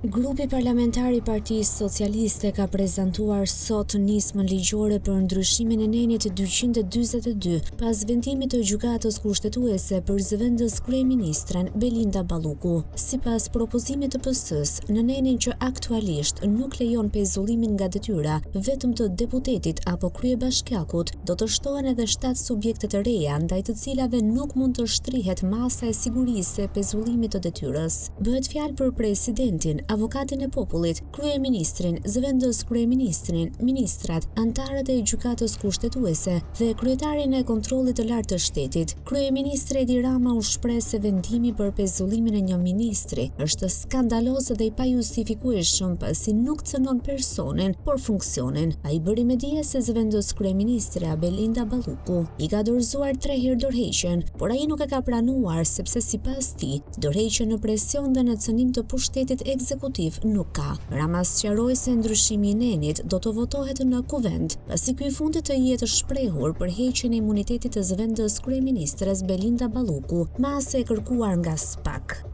Grupi parlamentar I Partisë Socialiste ka prezantuar sot nismën ligjore për ndryshimin e nenit 242 pas vendimit të gjykatës kushtetuese për zëvendës kryeministren Belinda Balluku. Sipas propozimit të PS-s, në nenin që aktualisht nuk lejon pezullimin nga detyra vetëm të deputetit apo kryebashkiakut, do të shtohen edhe 7 subjekte të reja ndaj të cilave nuk mund të shtrihet masa e sigurisë e pezullimit të detyrës. Bëhet fjalë për presidentin, avokatin e popullit, kryeministrin, zëvendës kryeministrin, ministrat, antarët e gjykatës kushtetuese dhe kryetarin e kontrollit të lartë të shtetit. Kryeministri Edi Rama u shpreh se vendimi për pezullimin e një ministri është skandaloz dhe I pajustifikueshëm pasi nuk cënon personin, por funksionin. Ai bëri me dije se zëvendës kryeministre Belinda Balluku I ka dorëzuar 3 herë dorëheqjen, por ai nuk e ka pranuar sepse sipas tij, dorëheqje në presion dhe në cënim të pushtetit ekzekutiv nuk ka. Rama sqaroi se ndryshimi I nenit do të votohet në kuvend, pasi ky I fundit të jetë shprehur për heqjen e imunitetit të zëvendës kryeministres Belinda Balluku, masë e kërkuar nga SPAK.